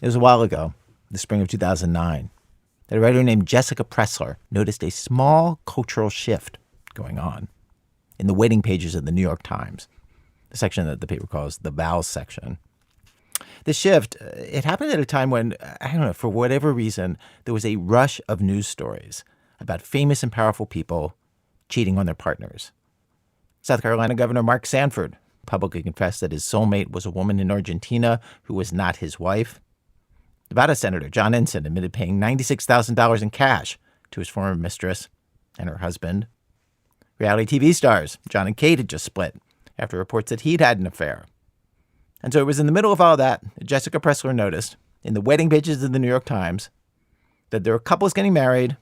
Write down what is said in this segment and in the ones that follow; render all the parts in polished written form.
It was a while ago, the spring of 2009, that a writer named Jessica Pressler noticed a small cultural shift going on in the wedding pages of the New York Times, the section that the paper calls the vows section. The shift, it happened at a time when, I don't know, for whatever reason, there was a rush of news stories about famous and powerful people cheating on their partners. South Carolina Governor Mark Sanford publicly confessed that his soulmate was a woman in Argentina who was not his wife. Nevada Senator John Ensign admitted paying $96,000 in cash to his former mistress and her husband. Reality TV stars John and Kate had just split after reports that he'd had an affair. And so it was in the middle of all that Jessica Pressler noticed in the wedding pages of the New York Times that there were couples getting married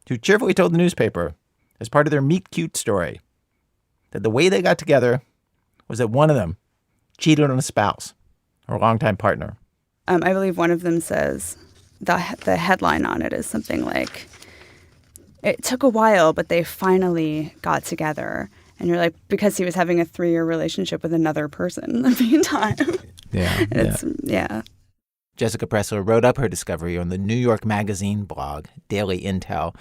who cheerfully told the newspaper, as part of their meet cute story, that the way they got together was that one of them cheated on a spouse or a longtime partner. I believe one of them says the headline on it is something like, it took a while, but they finally got together. And you're like, because he was having a 3-year relationship with another person in the meantime. Yeah. Jessica Pressler wrote up her discovery on the New York Magazine blog, Daily Intel.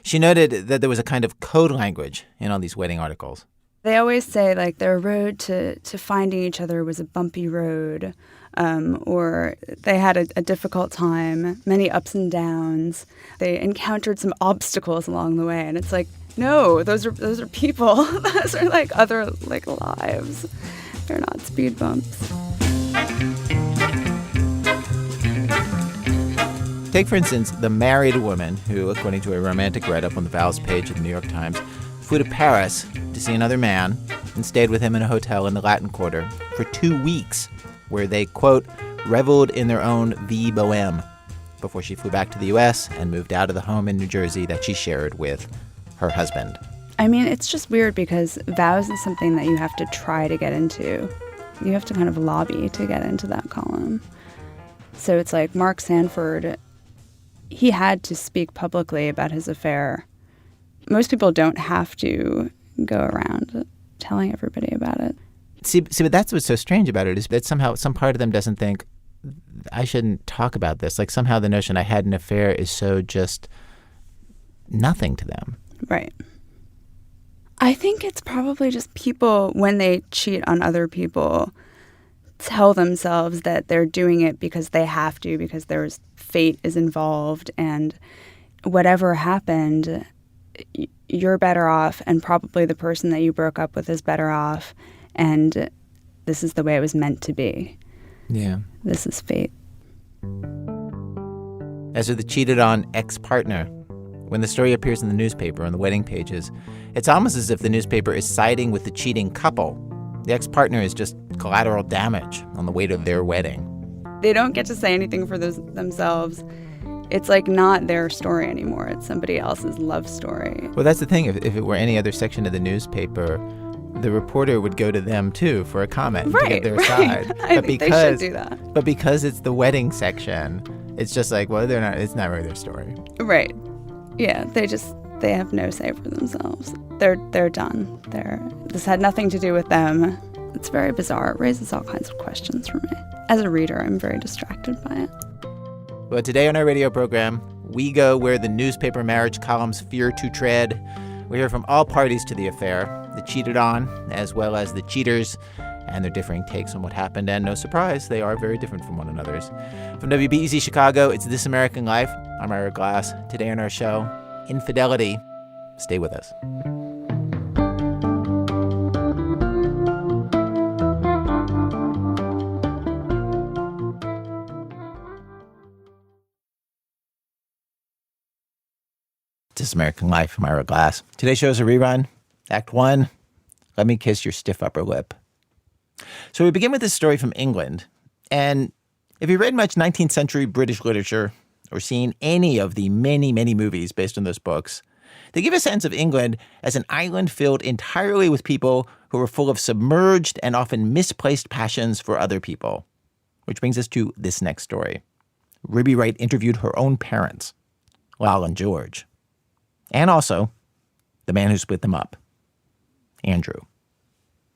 She noted that there was a kind of code language in all these wedding articles. They always say, like, their road to finding each other was a bumpy road, or they had a difficult time, many ups and downs. They encountered some obstacles along the way. And it's like, no, those are people. Those are like other like lives. They're not speed bumps. Take, for instance, the married woman who, according to a romantic write-up on the vows page of the New York Times, flew to Paris to see another man and stayed with him in a hotel in the Latin Quarter for 2 weeks, where they, quote, reveled in their own vie bohème before she flew back to the U.S. and moved out of the home in New Jersey that she shared with her husband. I mean, it's just weird because vows is something that you have to try to get into. You have to kind of lobby to get into that column. So it's like Mark Sanford, he had to speak publicly about his affair. Most people don't have to go around telling everybody about it. See, but that's what's so strange about it is that somehow some part of them doesn't think, I shouldn't talk about this. Like somehow the notion I had an affair is so just nothing to them. Right. I think it's probably just people, when they cheat on other people, tell themselves that they're doing it because they have to, because there's fate is involved, and whatever happened, you're better off, and probably the person that you broke up with is better off, and this is the way it was meant to be. Yeah. This is fate. As for the cheated on ex-partner, when the story appears in the newspaper on the wedding pages, it's almost as if the newspaper is siding with the cheating couple. The ex-partner is just collateral damage on the way to their wedding. They don't get to say anything for themselves. It's like not their story anymore. It's somebody else's love story. Well, that's the thing. If it were any other section of the newspaper, the reporter would go to them, too, for a comment to get their side. I think they should do that. But because it's the wedding section, it's just like, well, it's not really their story. Right. Yeah, they have no say for themselves. They're done. This had nothing to do with them. It's very bizarre. It raises all kinds of questions for me. As a reader, I'm very distracted by it. Well, today on our radio program, we go where the newspaper marriage columns fear to tread. We hear from all parties to the affair, the cheated on, as well as the cheaters, and their differing takes on what happened. And no surprise, they are very different from one another's. From WBEZ Chicago, it's This American Life. I'm Ira Glass. Today on our show, Infidelity. Stay with us. This American Life. I'm Ira Glass. Today's show is a rerun. Act 1, Let Me Kiss Your Stiff Upper Lip. So we begin with this story from England. And if you read much 19th century British literature or seen any of the many, many movies based on those books, they give a sense of England as an island filled entirely with people who were full of submerged and often misplaced passions for other people. Which brings us to this next story. Ruby Wright interviewed her own parents, Lal and George. And also, the man who split them up, Andrew.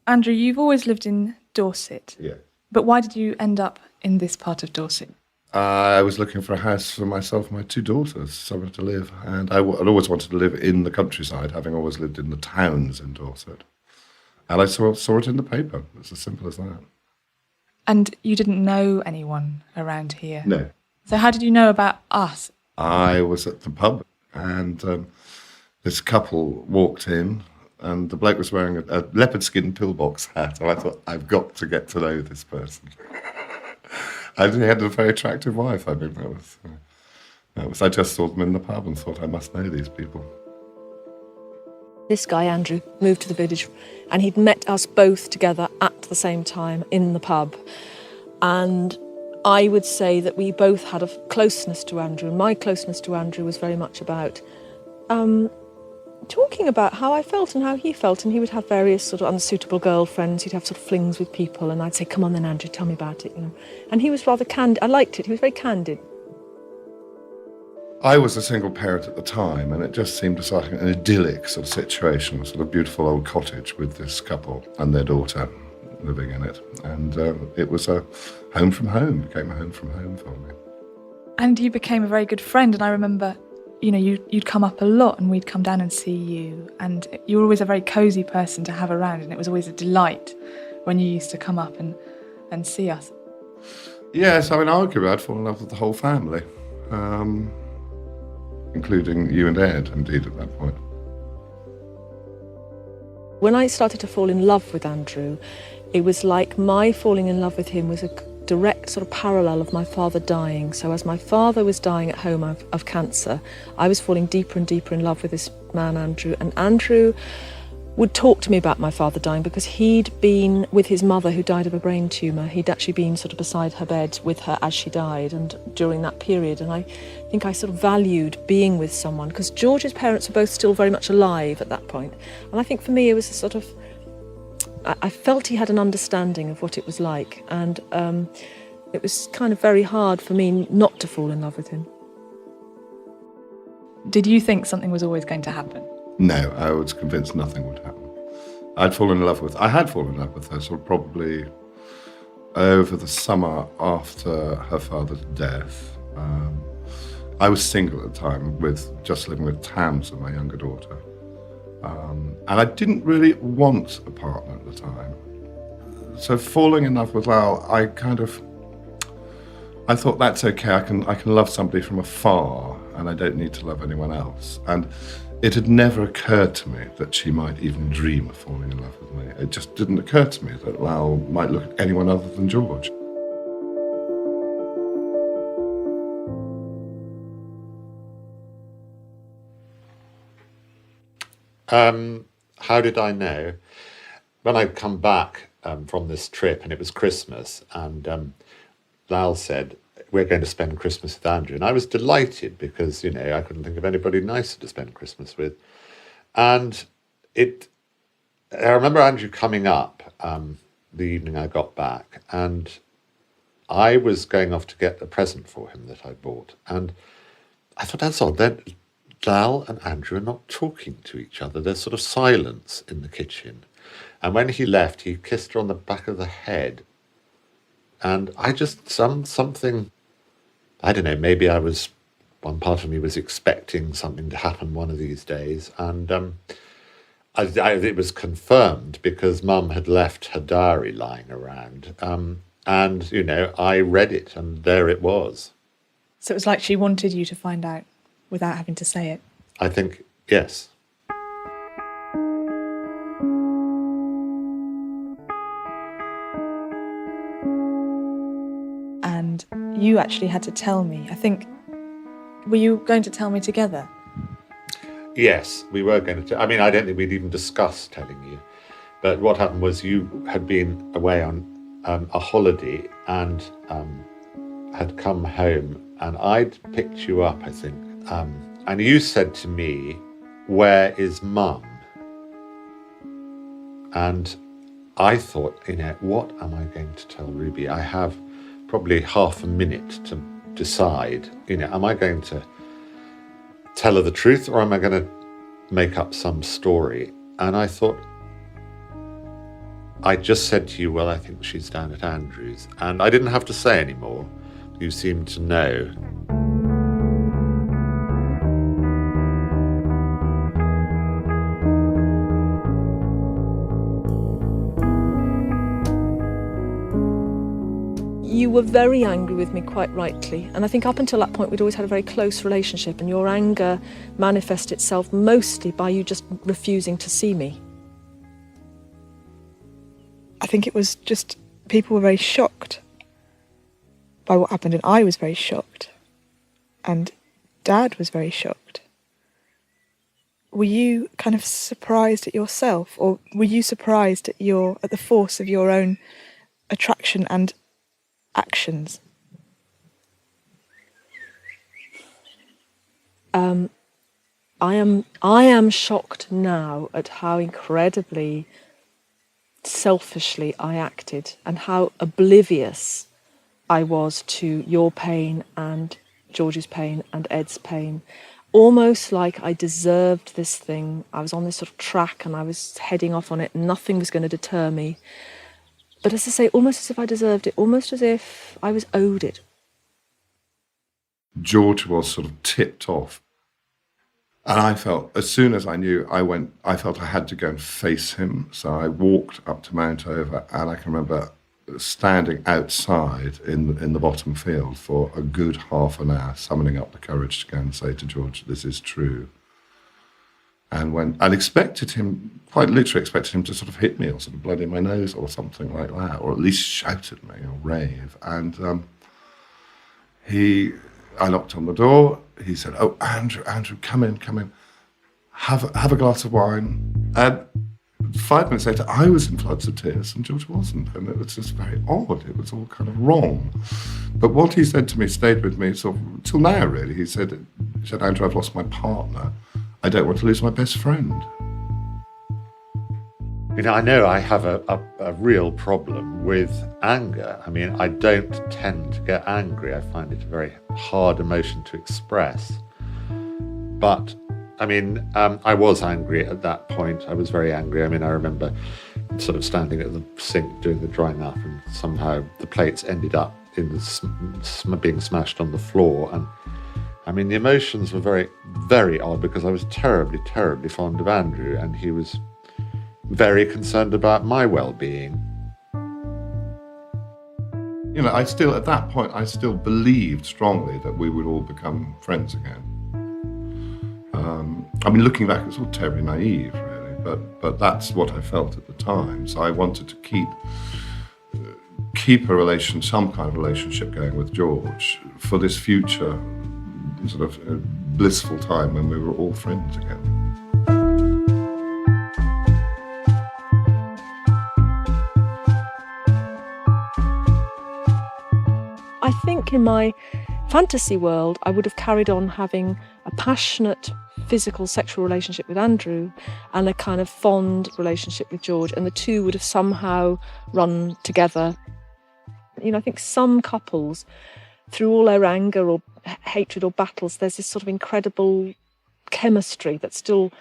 Andrew, you've always lived in Dorset. Yeah. But why did you end up in this part of Dorset? I was looking for a house for myself and my two daughters, somewhere to live. And I'd always wanted to live in the countryside, having always lived in the towns in Dorset. And I saw it in the paper. It's as simple as that. And you didn't know anyone around here? No. So how did you know about us? I was at the pub, and this couple walked in, and the bloke was wearing a leopard skin pillbox hat. And I thought, I've got to get to know this person. And he had a very attractive wife. I mean, that was. I just saw them in the pub and thought, I must know these people. This guy, Andrew, moved to the village and he'd met us both together at the same time in the pub. And I would say that we both had a closeness to Andrew. My closeness to Andrew was very much about talking about how I felt and how he felt. And he would have various sort of unsuitable girlfriends. He'd have sort of flings with people. And I'd say, come on then, Andrew, tell me about it. You know. And he was rather candid. I liked it. He was very candid. I was a single parent at the time, and it just seemed like an idyllic sort of situation, a sort of beautiful old cottage with this couple and their daughter living in it. And it was a home from home, became a home from home for me. And you became a very good friend, and I remember, you know, you'd come up a lot and we'd come down and see you, and you were always a very cosy person to have around, and it was always a delight when you used to come up and see us. Yes, I mean, arguably I'd fallen in love with the whole family. Including you and Ed, indeed, at that point. When I started to fall in love with Andrew, it was like my falling in love with him was a direct sort of parallel of my father dying. So as my father was dying at home of cancer, I was falling deeper and deeper in love with this man, Andrew. And Andrew would talk to me about my father dying because he'd been with his mother who died of a brain tumour. He'd actually been sort of beside her bed with her as she died and during that period. And I think I sort of valued being with someone because George's parents were both still very much alive at that point. And I think for me it was a sort of, I felt he had an understanding of what it was like. And it was kind of very hard for me not to fall in love with him. Did you think something was always going to happen? No, I was convinced nothing would happen. I had fallen in love with her sort of probably over the summer after her father's death. I was single at the time, just living with Tamsin, my younger daughter. And I didn't really want a partner at the time. So falling in love with Lal, I thought that's okay, I can love somebody from afar and I don't need to love anyone else. And it had never occurred to me that she might even dream of falling in love with me. It just didn't occur to me that Lal might look at anyone other than George. How did I know? When I'd come back from this trip, and it was Christmas, and Lal said, we're going to spend Christmas with Andrew. And I was delighted because, you know, I couldn't think of anybody nicer to spend Christmas with. And I remember Andrew coming up the evening I got back, and I was going off to get a present for him that I bought. And I thought, that's odd. Then Lal and Andrew are not talking to each other. There's sort of silence in the kitchen. And when he left, he kissed her on the back of the head. And I just, something, I don't know, maybe one part of me was expecting something to happen one of these days. And it was confirmed because Mum had left her diary lying around. And, you know, I read it and there it was. So it was like she wanted you to find out without having to say it? I think, yes. And you actually had to tell me. I think, were you going to tell me together? Yes, we were going to. I mean, I don't think we'd even discussed telling you. But what happened was you had been away on a holiday and had come home, and I'd picked you up, I think. And you said to me, where is Mum? And I thought, you know, what am I going to tell Ruby? I have probably half a minute to decide, you know, am I going to tell her the truth or am I going to make up some story? And I thought, I just said to you, well, I think she's down at Andrew's. And I didn't have to say any more You seem to know. You were very angry with me, quite rightly, and I think up until that point we'd always had a very close relationship, and your anger manifested itself mostly by you just refusing to see me. I think it was just people were very shocked by what happened, and I was very shocked, and Dad was very shocked. Were you kind of surprised at yourself, or were you surprised at the force of your own attraction and actions? I am shocked now at how incredibly selfishly I acted and how oblivious I was to your pain and George's pain and Ed's pain. Almost like I deserved this thing. I was on this sort of track and I was heading off on it. Nothing was going to deter me. But as I say, almost as if I deserved it, almost as if I was owed it. George was sort of tipped off. And I felt, as soon as I knew, I felt I had to go and face him. So I walked up to Mount Over, and I can remember standing outside in the bottom field for a good half an hour, summoning up the courage to go and say to George, this is true. And when I expected him, quite literally expected him to sort of hit me or sort of blood in my nose or something like that, or at least shout at me or rave. And I knocked on the door. He said, "Oh, Andrew, come in. Have a glass of wine." And 5 minutes later, I was in floods of tears and George wasn't. And it was just very odd. It was all kind of wrong. But what he said to me stayed with me sort of till now, really. He said, "Andrew, I've lost my partner. I don't want to lose my best friend." You know, I know I have a real problem with anger. I mean, I don't tend to get angry. I find it a very hard emotion to express. But, I mean, I was angry at that point. I was very angry. I mean, I remember sort of standing at the sink doing the drying up, and somehow the plates ended up in being smashed on the floor. And I mean, the emotions were very, very odd because I was terribly, terribly fond of Andrew, and he was very concerned about my well-being. You know, at that point, I still believed strongly that we would all become friends again. I mean, looking back, it's all terribly naive, really, but that's what I felt at the time. So I wanted to keep some kind of relationship going with George for this future sort of blissful time when we were all friends again. I think in my fantasy world, I would have carried on having a passionate physical sexual relationship with Andrew and a kind of fond relationship with George, and the two would have somehow run together. You know, I think some couples, through all their anger or hatred or battles, there's this sort of incredible chemistry that still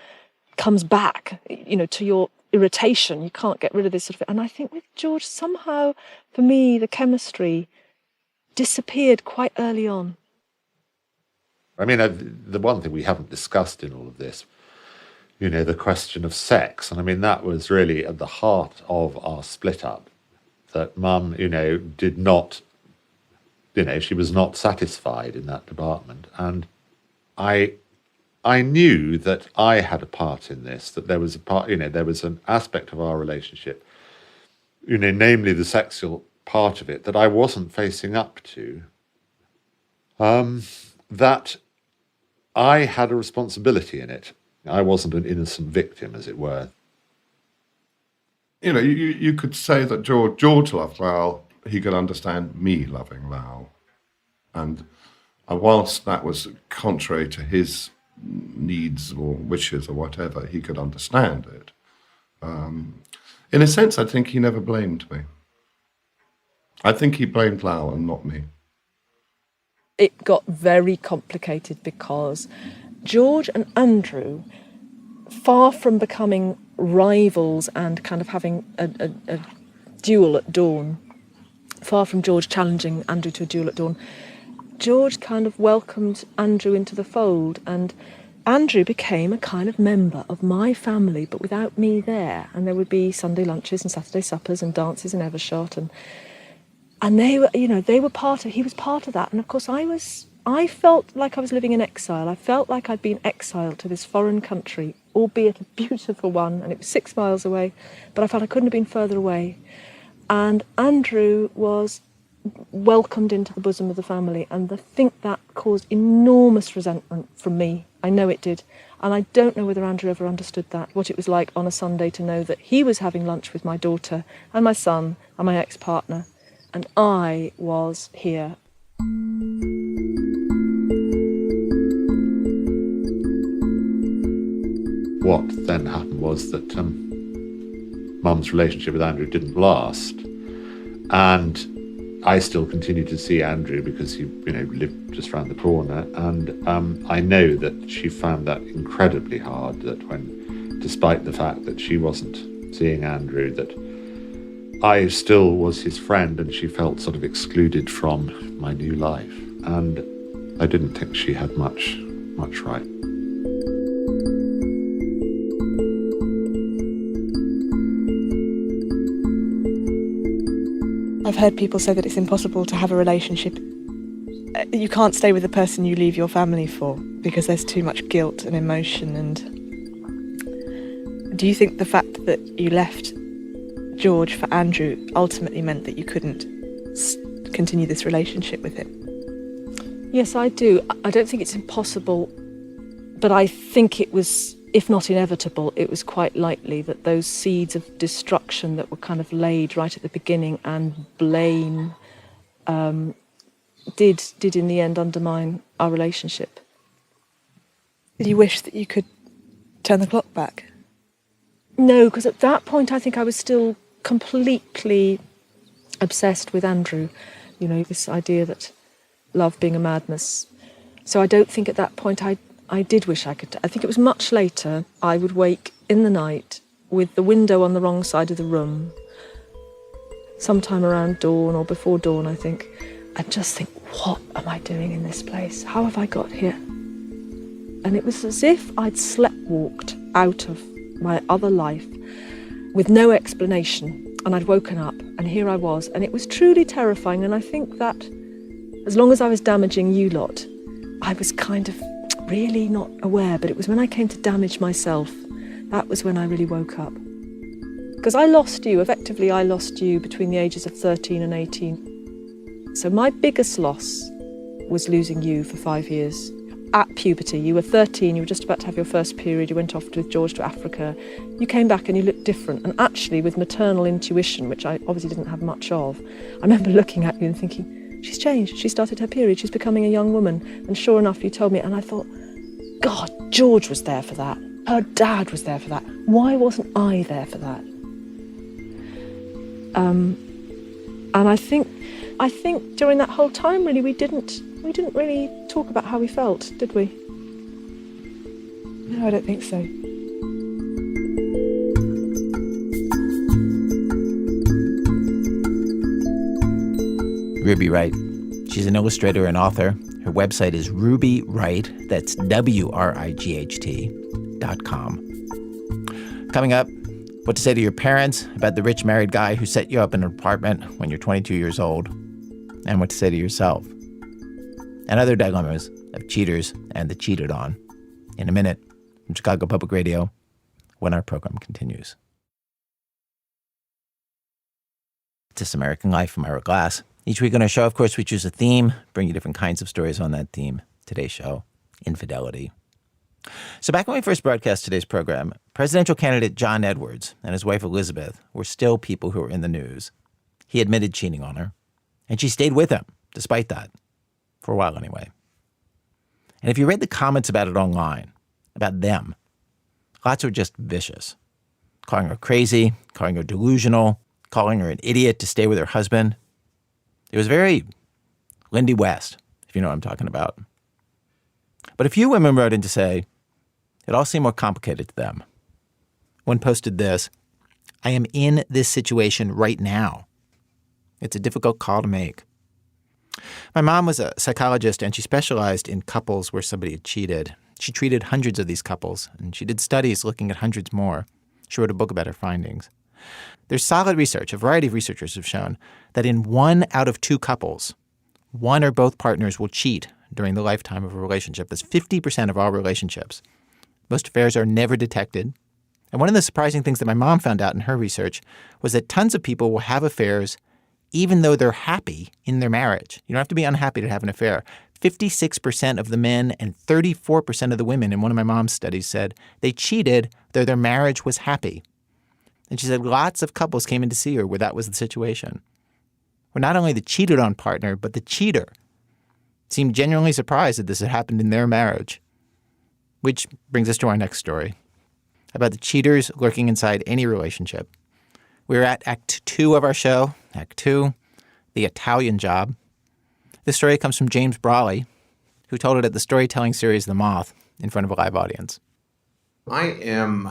comes back, you know, to your irritation. You can't get rid of this sort of... And I think with George, somehow, for me, the chemistry disappeared quite early on. I mean, the one thing we haven't discussed in all of this, you know, the question of sex. And I mean, that was really at the heart of our split up, that Mum, you know, did not, you know, she was not satisfied in that department. And I knew that I had a part in this, that there was a part, you know, there was an aspect of our relationship, you know, namely the sexual part of it, that I wasn't facing up to, that I had a responsibility in it. I wasn't an innocent victim, as it were. You know, you could say that George loved Lal. He could understand me loving Lal. And whilst that was contrary to his needs or wishes or whatever, he could understand it. In a sense, I think he never blamed me. I think he blamed Lal and not me. It got very complicated because George and Andrew, far from becoming rivals and kind of having a duel at dawn, far from George challenging Andrew to a duel at dawn, George kind of welcomed Andrew into the fold, and Andrew became a kind of member of my family, but without me there. And there would be Sunday lunches and Saturday suppers and dances in Evershot, and they were, he was part of that. And of course, I felt like I was living in exile. I felt like I'd been exiled to this foreign country, albeit a beautiful one, and it was 6 miles away, but I felt I couldn't have been further away. And Andrew was welcomed into the bosom of the family, and I think that caused enormous resentment from me. I know it did. And I don't know whether Andrew ever understood that, what it was like on a Sunday to know that he was having lunch with my daughter and my son and my ex-partner, and I was here. What then happened was that Mum's relationship with Andrew didn't last, and I still continued to see Andrew because he, lived just around the corner, and I know that she found that incredibly hard. That when, despite the fact that she wasn't seeing Andrew, that I still was his friend, and she felt sort of excluded from my new life, and I didn't think she had much right. I've heard people say that it's impossible to have a relationship. You can't stay with the person you leave your family for because there's too much guilt and emotion. And do you think the fact that you left George for Andrew ultimately meant that you couldn't continue this relationship with him? Yes, I do. I don't think it's impossible, but I think it was, if not inevitable, it was quite likely that those seeds of destruction that were kind of laid right at the beginning and blame did in the end undermine our relationship. Did you wish that you could turn the clock back? No, because at that point I think I was still completely obsessed with Andrew. This idea that love being a madness. So I don't think at that point I did wish I could. I think it was much later. I would wake in the night with the window on the wrong side of the room, sometime around dawn or before dawn, I think, and just think, what am I doing in this place? How have I got here? And it was as if I'd sleptwalked out of my other life with no explanation, and I'd woken up, and here I was, and it was truly terrifying. And I think that as long as I was damaging you lot, I was kind of really not aware, but it was when I came to damage myself, that was when I really woke up. Because I lost you between the ages of 13 and 18. So my biggest loss was losing you for 5 years. At puberty, you were 13, you were just about to have your first period, you went off with George to Africa, you came back and you looked different, and actually with maternal intuition, which I obviously didn't have much of, I remember looking at you and thinking, she's changed, she started her period, she's becoming a young woman. And sure enough, you told me, and I thought, God, George was there for that. Her dad was there for that. Why wasn't I there for that? And I think during that whole time, really, we didn't really talk about how we felt, did we? No, I don't think so. Ruby Wright. She's an illustrator and author. Her website is Ruby Wright. That's WRIGHT.com. Coming up, what to say to your parents about the rich married guy who set you up in an apartment when you're 22 years old, and what to say to yourself, and other dilemmas of cheaters and the cheated on. In a minute, from Chicago Public Radio, when our program continues. This American Life from Ira Glass. Each week on our show, of course, we choose a theme, bring you different kinds of stories on that theme. Today's show, Infidelity. So back when we first broadcast today's program, presidential candidate John Edwards and his wife Elizabeth were still people who were in the news. He admitted cheating on her, and she stayed with him, despite that, for a while anyway. And if you read the comments about it online, about them, lots were just vicious. Calling her crazy, calling her delusional, calling her an idiot to stay with her husband. It was very Lindy West, if you know what I'm talking about. But a few women wrote in to say it all seemed more complicated to them. One posted this, "I am in this situation right now." It's a difficult call to make. My mom was a psychologist, and she specialized in couples where somebody had cheated. She treated hundreds of these couples, and she did studies looking at hundreds more. She wrote a book about her findings. There's solid research. A variety of researchers have shown that in 1 out of 2 couples, one or both partners will cheat during the lifetime of a relationship. That's 50% of all relationships. Most affairs are never detected. And one of the surprising things that my mom found out in her research was that tons of people will have affairs even though they're happy in their marriage. You don't have to be unhappy to have an affair. 56% of the men and 34% of the women in one of my mom's studies said they cheated though their marriage was happy. And she said lots of couples came in to see her where that was the situation. Where not only the cheated on partner, but the cheater seemed genuinely surprised that this had happened in their marriage. Which brings us to our next story, about the cheaters lurking inside any relationship. We're at Act 2 of our show, Act 2, The Italian Job. This story comes from James Brawley, who told it at the storytelling series The Moth in front of a live audience. I am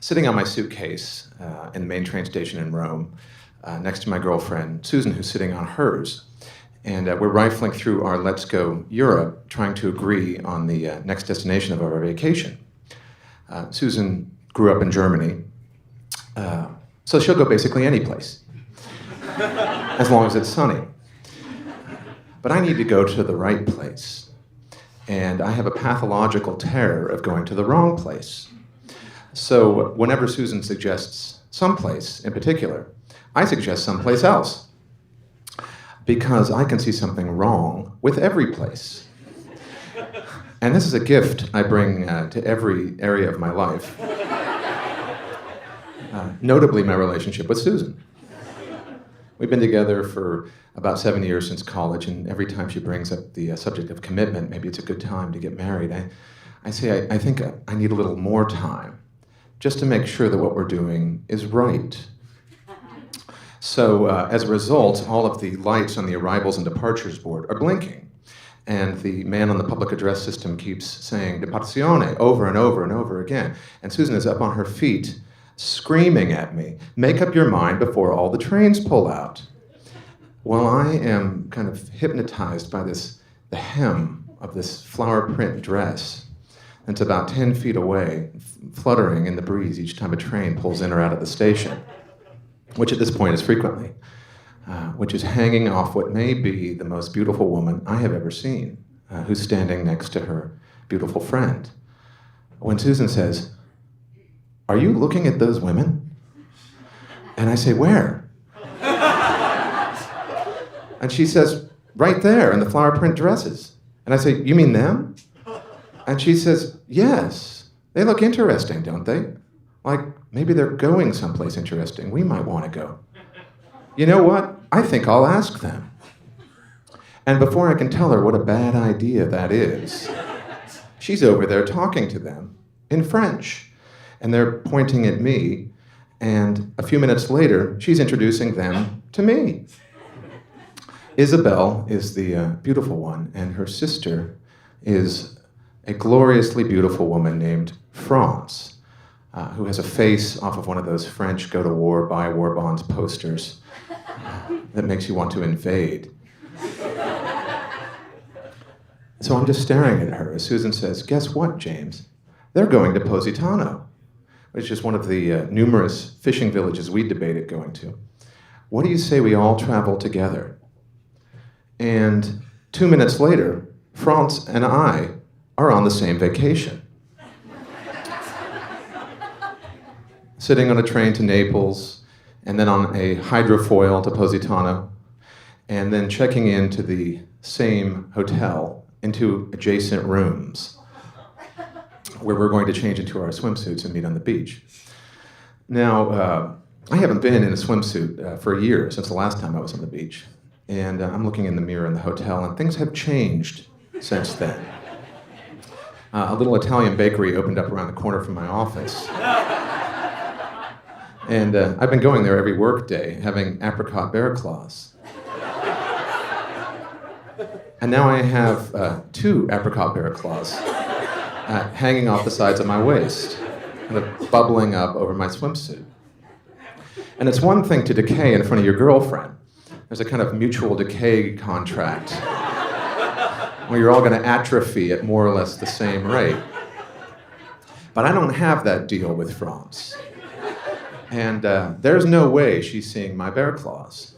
sitting on my suitcase in the main train station in Rome, next to my girlfriend, Susan, who's sitting on hers. And we're rifling through our Let's Go Europe, trying to agree on the next destination of our vacation. Susan grew up in Germany, so she'll go basically any place, as long as it's sunny. But I need to go to the right place, and I have a pathological terror of going to the wrong place. So whenever Susan suggests someplace in particular, I suggest someplace else, because I can see something wrong with every place. And this is a gift I bring to every area of my life, notably my relationship with Susan. We've been together for about 7 years since college, and every time she brings up the subject of commitment, maybe it's a good time to get married, I say I think I need a little more time, just to make sure that what we're doing is right. So as a result, all of the lights on the arrivals and departures board are blinking. And the man on the public address system keeps saying, "Departizione," over and over and over again. And Susan is up on her feet, screaming at me, "Make up your mind before all the trains pull out." Well, I am kind of hypnotized by the hem of this flower print dress. It's about 10 feet away, fluttering in the breeze each time a train pulls in or out of the station, which at this point is frequently, which is hanging off what may be the most beautiful woman I have ever seen, who's standing next to her beautiful friend. When Susan says, "Are you looking at those women?" And I say, "Where?" And she says, "Right there in the flower print dresses." And I say, "You mean them?" And she says, "Yes, they look interesting, don't they? Like maybe they're going someplace interesting. We might want to go." You know what? I think I'll ask them. And before I can tell her what a bad idea that is, she's over there talking to them in French. And they're pointing at me, and a few minutes later, she's introducing them to me. Isabel is the beautiful one, and her sister is a gloriously beautiful woman named France, who has a face off of one of those French go to war, buy war bonds posters that makes you want to invade. So I'm just staring at her as Susan says, "Guess what, James? They're going to Positano," which is one of the numerous fishing villages we debated going to. "What do you say we all travel together?" And 2 minutes later, France and I are on the same vacation. Sitting on a train to Naples, and then on a hydrofoil to Positano, and then checking into the same hotel into adjacent rooms where we're going to change into our swimsuits and meet on the beach. Now, I haven't been in a swimsuit for a year, since the last time I was on the beach. And I'm looking in the mirror in the hotel, and things have changed since then. A little Italian bakery opened up around the corner from my office. And I've been going there every work day, having apricot bear claws. And now I have 2 apricot bear claws hanging off the sides of my waist, kind of bubbling up over my swimsuit. And it's one thing to decay in front of your girlfriend, There's a kind of mutual decay contract where you're all going to atrophy at more or less the same rate. But I don't have that deal with France. And there's no way she's seeing my bear claws.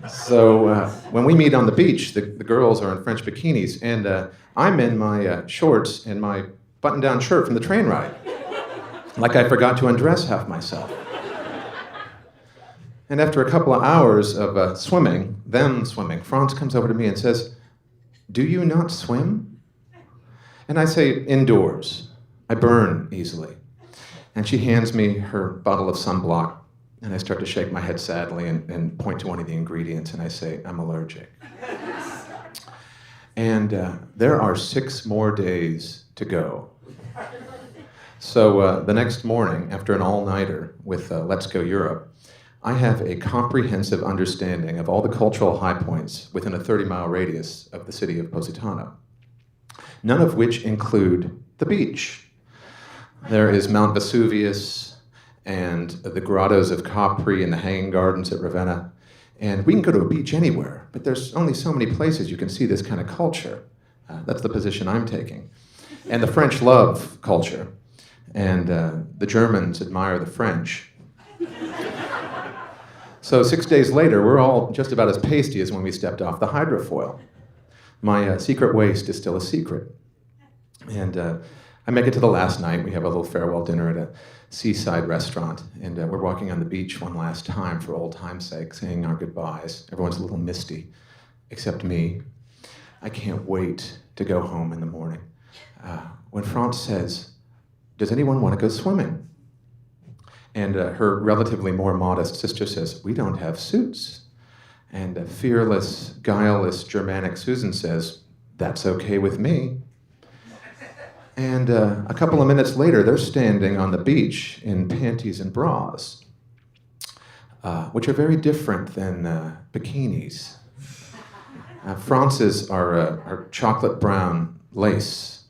So when we meet on the beach, the girls are in French bikinis, and I'm in my shorts and my button-down shirt from the train ride. Like I forgot to undress half myself. And after a couple of hours of swimming, France comes over to me and says, "Do you not swim?" And I say, "Indoors. I burn easily." And she hands me her bottle of sunblock, and I start to shake my head sadly and point to one of the ingredients, and I say, "I'm allergic." And there are 6 more days to go. So the next morning, after an all-nighter with Let's Go Europe, I have a comprehensive understanding of all the cultural high points within a 30-mile radius of the city of Positano, none of which include the beach. There is Mount Vesuvius and the grottos of Capri and the hanging gardens at Ravenna. And we can go to a beach anywhere, but there's only so many places you can see this kind of culture. That's the position I'm taking. And the French love culture, and the Germans admire the French. So 6 days later, we're all just about as pasty as when we stepped off the hydrofoil. My secret waist is still a secret. And I make it to the last night. We have a little farewell dinner at a seaside restaurant, and we're walking on the beach one last time for old time's sake, saying our goodbyes. Everyone's a little misty, except me. I can't wait to go home in the morning. When France says, "Does anyone want to go swimming?" And her relatively more modest sister says, "We don't have suits." And a fearless, guileless Germanic Susan says, "That's okay with me." And a couple of minutes later, they're standing on the beach in panties and bras, which are very different than bikinis. France's are chocolate brown lace,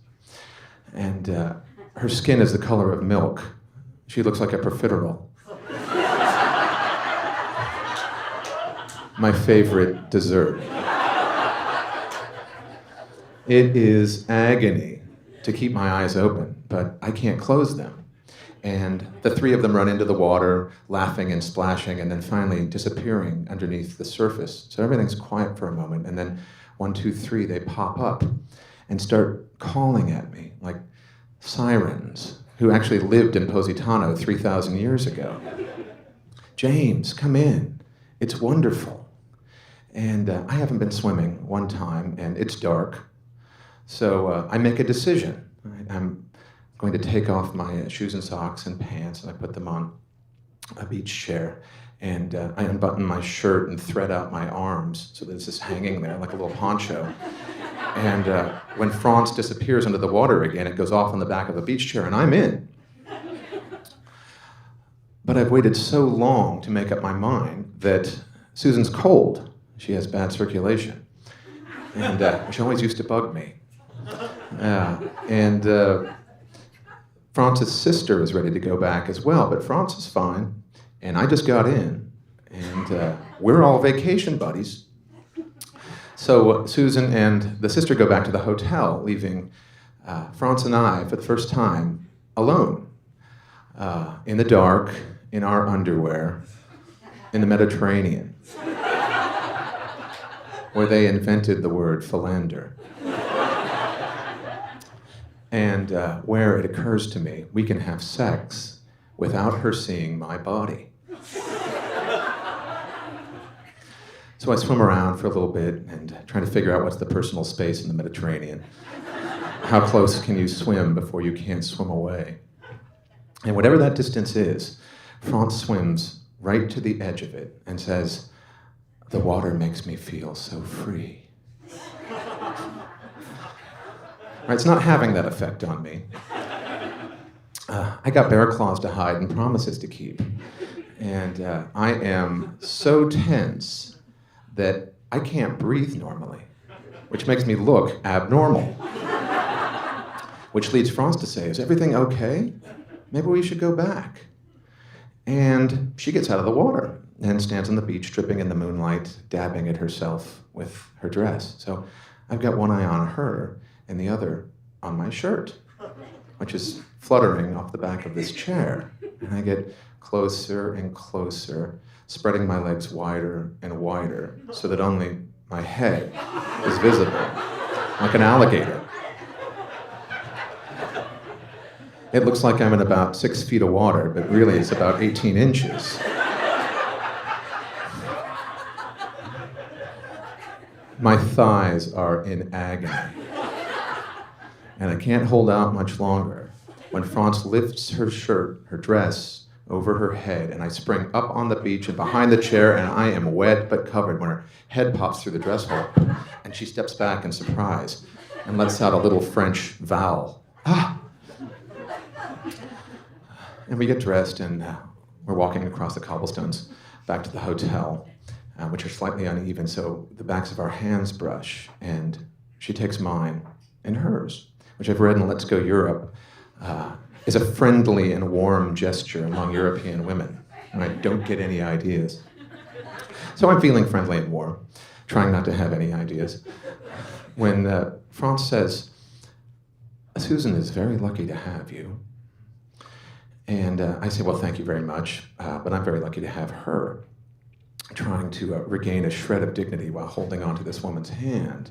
and her skin is the color of milk. She looks like a profiterole. My favorite dessert. It is agony to keep my eyes open, but I can't close them. And the 3 of them run into the water, laughing and splashing, and then finally disappearing underneath the surface. So everything's quiet for a moment, and then 1, 2, 3, they pop up and start calling at me like sirens who actually lived in Positano 3,000 years ago. "James, come in. It's wonderful." And I haven't been swimming one time, and it's dark. So I make a decision. I'm going to take off my shoes and socks and pants, and I put them on a beach chair. And I unbutton my shirt and thread out my arms so that it's just hanging there like a little poncho. And when France disappears under the water again, it goes off on the back of a beach chair, and I'm in. But I've waited so long to make up my mind that Susan's cold. She has bad circulation, and which always used to bug me. And France's sister is ready to go back as well, but France is fine, and I just got in, and we're all vacation buddies. So Susan and the sister go back to the hotel, leaving France and I, for the first time, alone, in the dark, in our underwear, in the Mediterranean, where they invented the word philander. And where it occurs to me, we can have sex without her seeing my body. So I swim around for a little bit and trying to figure out what's the personal space in the Mediterranean. How close can you swim before you can't swim away? And whatever that distance is, France swims right to the edge of it and says, "The water makes me feel so free." Right, it's not having that effect on me. I got bear claws to hide and promises to keep. And I am so tense that I can't breathe normally, which makes me look abnormal. Which leads France to say, "Is everything okay? Maybe we should go back." And she gets out of the water, and stands on the beach, dripping in the moonlight, dabbing at herself with her dress. So I've got one eye on her and the other on my shirt, which is fluttering off the back of this chair. And I get closer and closer, spreading my legs wider and wider so that only my head is visible, like an alligator. It looks like I'm in about 6 feet of water, but really it's about 18 inches. My thighs are in agony, and I can't hold out much longer when Franz lifts her shirt, her dress, over her head, and I spring up on the beach and behind the chair, and I am wet but covered when her head pops through the dress hole, and she steps back in surprise and lets out a little French vowel. Ah! And we get dressed, and we're walking across the cobblestones back to the hotel, which are slightly uneven, so the backs of our hands brush, and she takes mine and hers, which I've read in Let's Go Europe, is a friendly and warm gesture among European women. Right? Don't get any ideas. So I'm feeling friendly and warm, trying not to have any ideas, when Franz says, "Susan is very lucky to have you." And I say, "Well, thank you very much, but I'm very lucky to have her," trying to regain a shred of dignity while holding onto this woman's hand.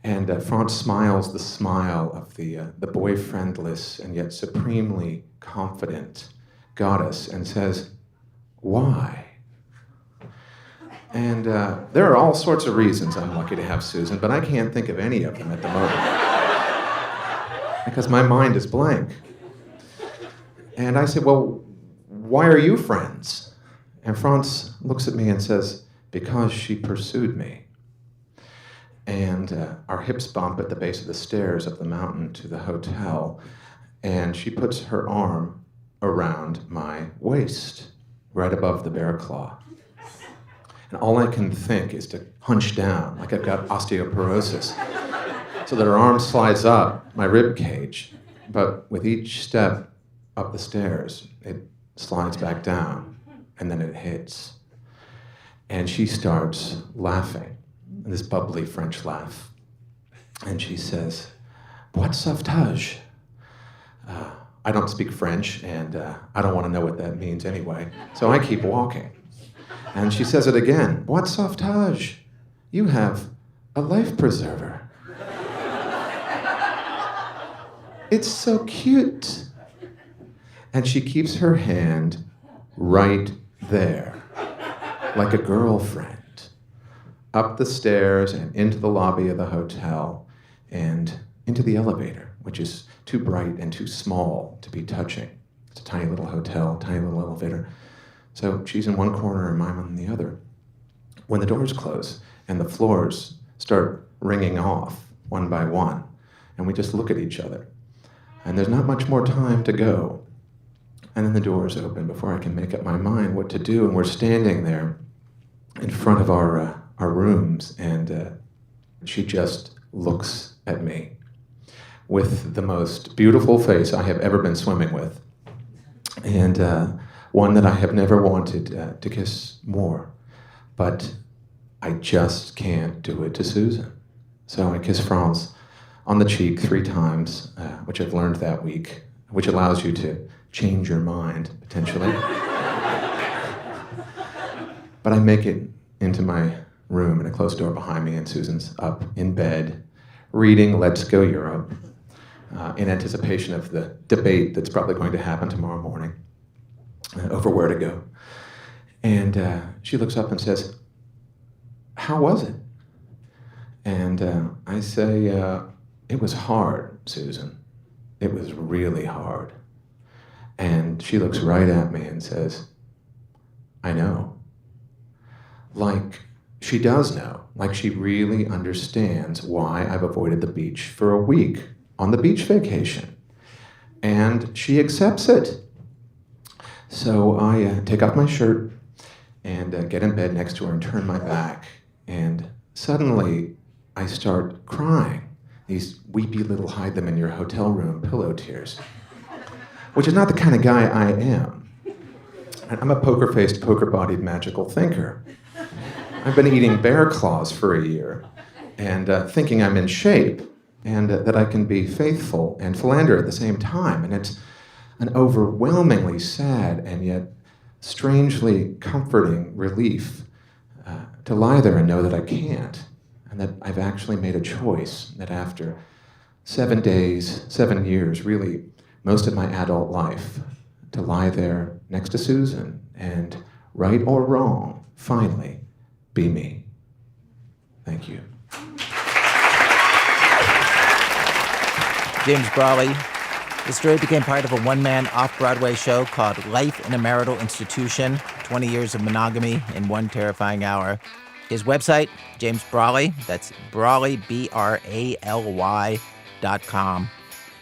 And Franz smiles the smile of the boyfriendless and yet supremely confident goddess and says, "Why?" And there are all sorts of reasons I'm lucky to have Susan, but I can't think of any of them at the moment because my mind is blank. And I said, "Well, why are you friends?" And Franz looks at me and says, "Because she pursued me." And our hips bump at the base of the stairs up the mountain to the hotel, and she puts her arm around my waist, right above the bear claw. And all I can think is to hunch down, like I've got osteoporosis, so that her arm slides up my rib cage. But with each step up the stairs, it slides back down, and then it hits. And she starts laughing, this bubbly French laugh. And she says, "What sauvetage?" I don't speak French, and I don't want to know what that means anyway, so I keep walking. And she says it again, "What sauvetage? You have a life preserver." It's so cute. And she keeps her hand right there, like a girlfriend, up the stairs and into the lobby of the hotel and into the elevator, which is too bright and too small to be touching. It's a tiny little hotel, tiny little elevator. So she's in one corner and I'm on the other. When the doors close and the floors start ringing off one by one, and we just look at each other, and there's not much more time to go. And then the doors open before I can make up my mind what to do, and we're standing there in front of our rooms, and she just looks at me with the most beautiful face I have ever been swimming with, and one that I have never wanted to kiss more, but I just can't do it to Susan. So I kiss Franz on the cheek 3 times, which I've learned that week, which allows you to change your mind, potentially. But I make it into my room and I close the door behind me, and Susan's up in bed reading Let's Go Europe in anticipation of the debate that's probably going to happen tomorrow morning over where to go. And she looks up and says, "How was it?" And I say, "It was hard, Susan. It was really hard." And she looks right at me and says, "I know." Like she does know. Like she really understands why I've avoided the beach for a week on the beach vacation. And she accepts it. So I take off my shirt and get in bed next to her and turn my back. And suddenly I start crying. These weepy little hide them in your hotel room pillow tears, which is not the kind of guy I am. I'm a poker-faced, poker-bodied magical thinker. I've been eating bear claws for a year and thinking I'm in shape and that I can be faithful and philander at the same time. And it's an overwhelmingly sad and yet strangely comforting relief to lie there and know that I can't, and that I've actually made a choice, that after 7 days, 7 years, really most of my adult life, to lie there next to Susan and, right or wrong, finally be me. Thank you. James Brawley. The story became part of a one-man off-Broadway show called Life in a Marital Institution, 20 Years of Monogamy in One Terrifying Hour. His website, James Brawley, that's Brawley, BRALY.com.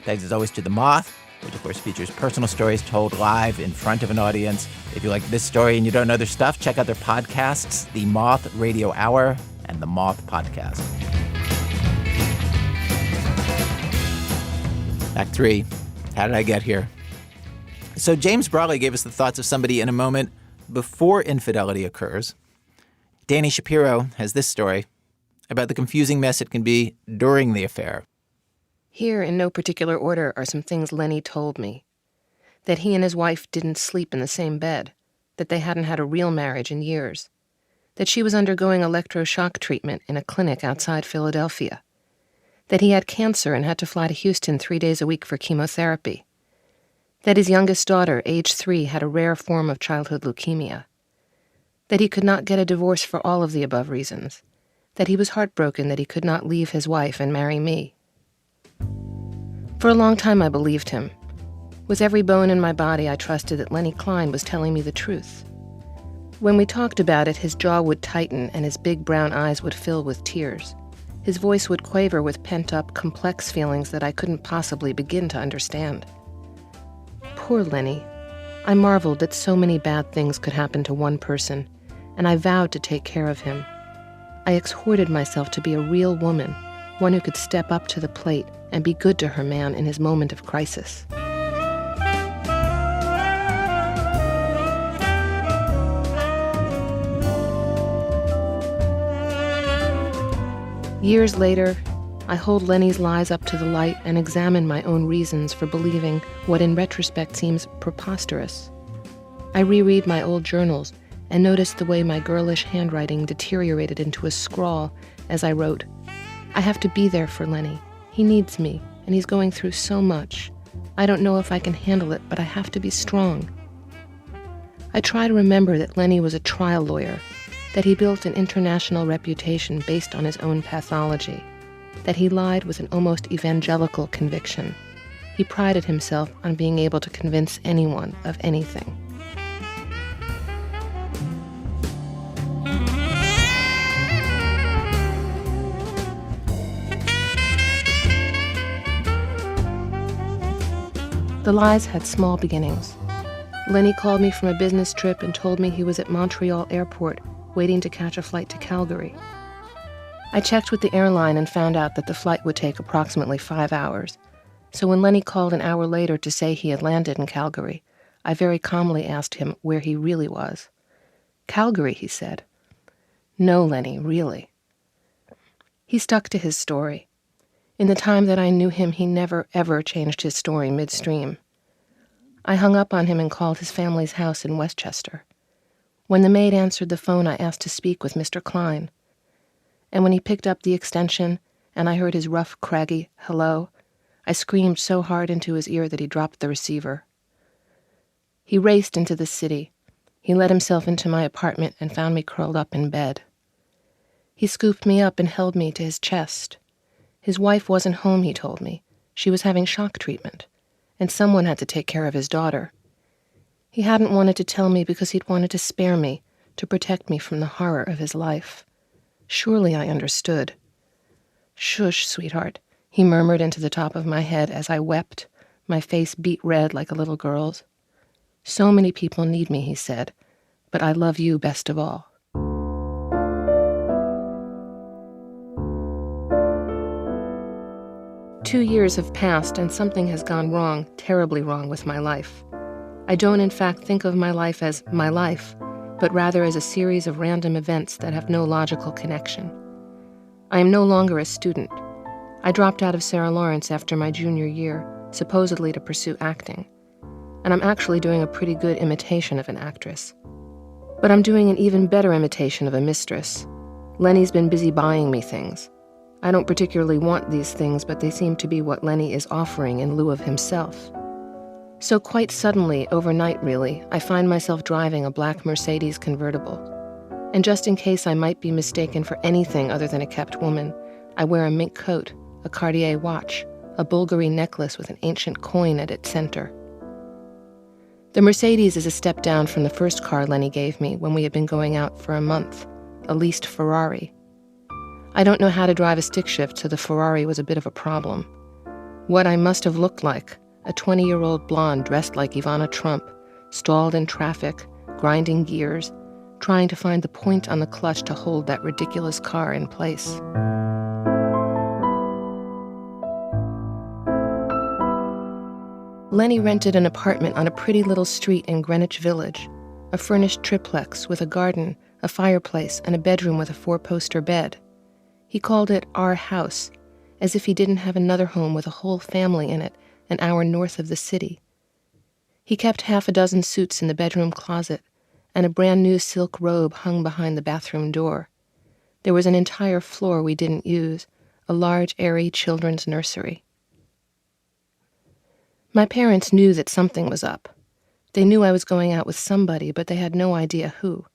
Thanks as always to The Moth, which of course features personal stories told live in front of an audience. If you like this story and you don't know their stuff, check out their podcasts, The Moth Radio Hour and The Moth Podcast. Act 3. How did I get here? So James Brawley gave us the thoughts of somebody in a moment before infidelity occurs. Dani Shapiro has this story about the confusing mess it can be during the affair. Here, in no particular order, are some things Lenny told me. That he and his wife didn't sleep in the same bed. That they hadn't had a real marriage in years. That she was undergoing electroshock treatment in a clinic outside Philadelphia. That he had cancer and had to fly to Houston 3 days a week for chemotherapy. That his youngest daughter, age 3, had a rare form of childhood leukemia. That he could not get a divorce for all of the above reasons. That he was heartbroken that he could not leave his wife and marry me. For a long time I believed him. With every bone in my body I trusted that Lenny Klein was telling me the truth. When we talked about it, his jaw would tighten and his big brown eyes would fill with tears. His voice would quaver with pent-up, complex feelings that I couldn't possibly begin to understand. Poor Lenny. I marveled that so many bad things could happen to one person, and I vowed to take care of him. I exhorted myself to be a real woman, one who could step up to the plate and be good to her man in his moment of crisis. Years later, I hold Lenny's lies up to the light and examine my own reasons for believing what in retrospect seems preposterous. I reread my old journals and notice the way my girlish handwriting deteriorated into a scrawl as I wrote, "I have to be there for Lenny. He needs me, and he's going through so much. I don't know if I can handle it, but I have to be strong." I try to remember that Lenny was a trial lawyer, that he built an international reputation based on his own pathology, that he lied with an almost evangelical conviction. He prided himself on being able to convince anyone of anything. The lies had small beginnings. Lenny called me from a business trip and told me he was at Montreal Airport waiting to catch a flight to Calgary. I checked with the airline and found out that the flight would take approximately 5 hours. So when Lenny called an hour later to say he had landed in Calgary, I very calmly asked him where he really was. "Calgary," he said. "No, Lenny, really." He stuck to his story. In the time that I knew him, he never, ever changed his story midstream. I hung up on him and called his family's house in Westchester. When the maid answered the phone, I asked to speak with Mr. Klein. And when he picked up the extension and I heard his rough, craggy hello, I screamed so hard into his ear that he dropped the receiver. He raced into the city. He let himself into my apartment and found me curled up in bed. He scooped me up and held me to his chest. His wife wasn't home, he told me. She was having shock treatment, and someone had to take care of his daughter. He hadn't wanted to tell me because he'd wanted to spare me, to protect me from the horror of his life. Surely I understood. "Shush, sweetheart," he murmured into the top of my head as I wept, my face beet red like a little girl's. "So many people need me," he said, "but I love you best of all." "2 years have passed and something has gone wrong, terribly wrong with my life. I don't in fact think of my life as my life, but rather as a series of random events that have no logical connection. I am no longer a student. I dropped out of Sarah Lawrence after my junior year, supposedly to pursue acting. And I'm actually doing a pretty good imitation of an actress. But I'm doing an even better imitation of a mistress. Lenny's been busy buying me things. I don't particularly want these things, but they seem to be what Lenny is offering in lieu of himself. So quite suddenly, overnight really, I find myself driving a black Mercedes convertible. And just in case I might be mistaken for anything other than a kept woman, I wear a mink coat, a Cartier watch, a Bulgari necklace with an ancient coin at its center. The Mercedes is a step down from the first car Lenny gave me when we had been going out for a month, a leased Ferrari. I don't know how to drive a stick shift, so the Ferrari was a bit of a problem. What I must have looked like, a 20-year-old blonde dressed like Ivana Trump, stalled in traffic, grinding gears, trying to find the point on the clutch to hold that ridiculous car in place. Lenny rented an apartment on a pretty little street in Greenwich Village, a furnished triplex with a garden, a fireplace, and a bedroom with a 4-poster bed. He called it our house, as if he didn't have another home with a whole family in it an hour north of the city. He kept 6 suits in the bedroom closet, and a brand-new silk robe hung behind the bathroom door. There was an entire floor we didn't use, a large, airy children's nursery. My parents knew that something was up. They knew I was going out with somebody, but they had no idea who.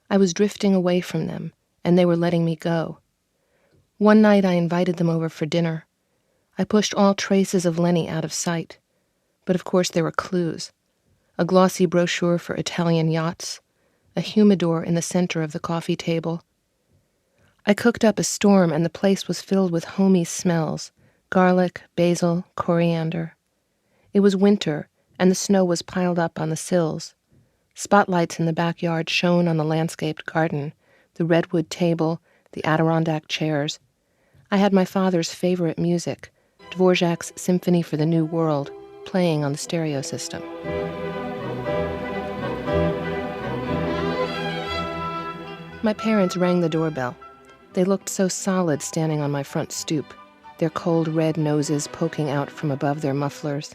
I was drifting away from them, and they were letting me go. One night I invited them over for dinner. I pushed all traces of Lenny out of sight. But of course there were clues. A glossy brochure for Italian yachts, a humidor in the center of the coffee table. I cooked up a storm, and the place was filled with homey smells, garlic, basil, coriander. It was winter, and the snow was piled up on the sills. Spotlights in the backyard shone on the landscaped garden, the redwood table, the Adirondack chairs. I had my father's favorite music, Dvorak's Symphony for the New World, playing on the stereo system. My parents rang the doorbell. They looked so solid standing on my front stoop, their cold red noses poking out from above their mufflers.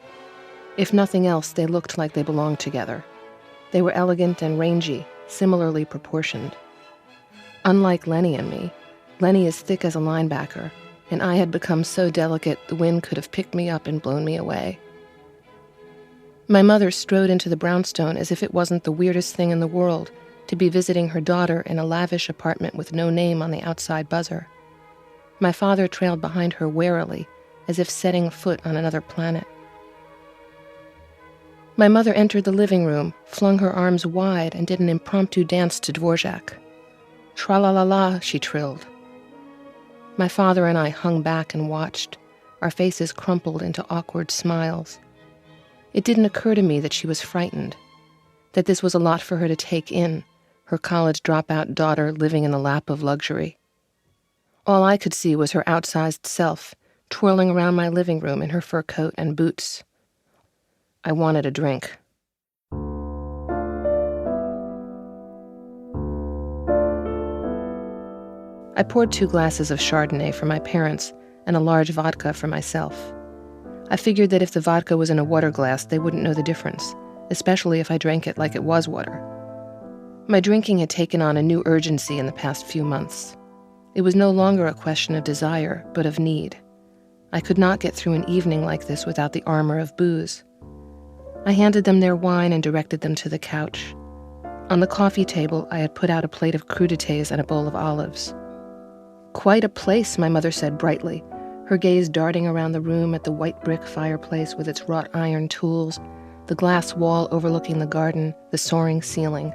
If nothing else, they looked like they belonged together. They were elegant and rangy, similarly proportioned. Unlike Lenny and me, Lenny is thick as a linebacker, and I had become so delicate the wind could have picked me up and blown me away. My mother strode into the brownstone as if it wasn't the weirdest thing in the world to be visiting her daughter in a lavish apartment with no name on the outside buzzer. My father trailed behind her warily, as if setting foot on another planet. My mother entered the living room, flung her arms wide, and did an impromptu dance to Dvorak. Tra-la-la-la, she trilled. My father and I hung back and watched, our faces crumpled into awkward smiles. It didn't occur to me that she was frightened, that this was a lot for her to take in, her college dropout daughter living in the lap of luxury. All I could see was her outsized self, twirling around my living room in her fur coat and boots. I wanted a drink. I poured 2 glasses of Chardonnay for my parents and a large vodka for myself. I figured that if the vodka was in a water glass, they wouldn't know the difference, especially if I drank it like it was water. My drinking had taken on a new urgency in the past few months. It was no longer a question of desire, but of need. I could not get through an evening like this without the armor of booze. I handed them their wine and directed them to the couch. On the coffee table, I had put out a plate of crudités and a bowl of olives. "Quite a place," my mother said brightly, her gaze darting around the room at the white brick fireplace with its wrought iron tools, the glass wall overlooking the garden, the soaring ceiling.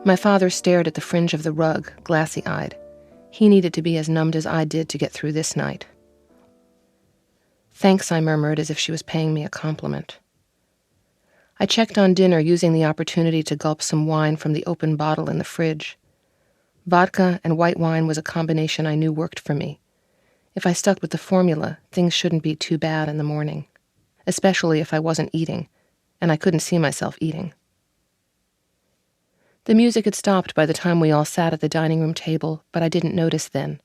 My father stared at the fringe of the rug, glassy-eyed. He needed to be as numbed as I did to get through this night. "Thanks," I murmured, as if she was paying me a compliment. I checked on dinner, using the opportunity to gulp some wine from the open bottle in the fridge. Vodka and white wine was a combination I knew worked for me. If I stuck with the formula, things shouldn't be too bad in the morning, especially if I wasn't eating, and I couldn't see myself eating. The music had stopped by the time we all sat at the dining room table, but I didn't notice then.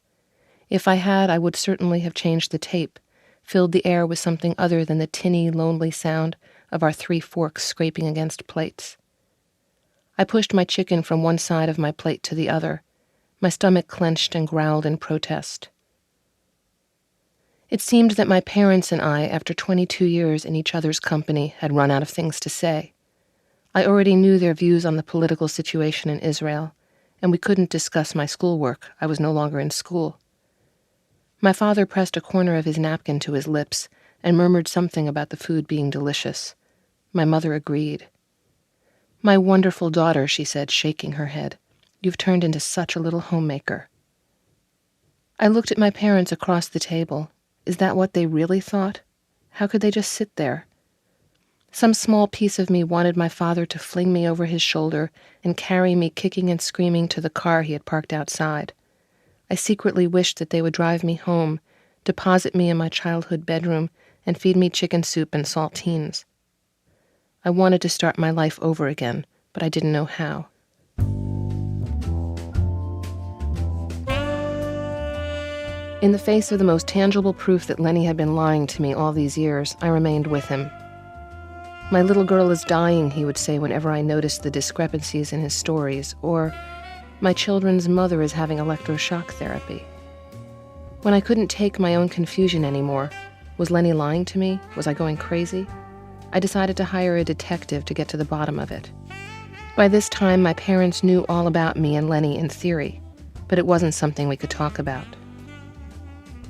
If I had, I would certainly have changed the tape, filled the air with something other than the tinny, lonely sound of our 3 forks scraping against plates. I pushed my chicken from one side of my plate to the other. My stomach clenched and growled in protest. It seemed that my parents and I, after 22 years in each other's company, had run out of things to say. I already knew their views on the political situation in Israel, and we couldn't discuss my schoolwork. I was no longer in school. My father pressed a corner of his napkin to his lips and murmured something about the food being delicious. My mother agreed. "My wonderful daughter," she said, shaking her head. "You've turned into such a little homemaker." I looked at my parents across the table. Is that what they really thought? How could they just sit there? Some small piece of me wanted my father to fling me over his shoulder and carry me kicking and screaming to the car he had parked outside. I secretly wished that they would drive me home, deposit me in my childhood bedroom, and feed me chicken soup and saltines. I wanted to start my life over again, but I didn't know how. In the face of the most tangible proof that Lenny had been lying to me all these years, I remained with him. "My little girl is dying," he would say whenever I noticed the discrepancies in his stories, or, "My children's mother is having electroshock therapy." When I couldn't take my own confusion anymore, was Lenny lying to me? Was I going crazy? I decided to hire a detective to get to the bottom of it. By this time, my parents knew all about me and Lenny in theory, but it wasn't something we could talk about.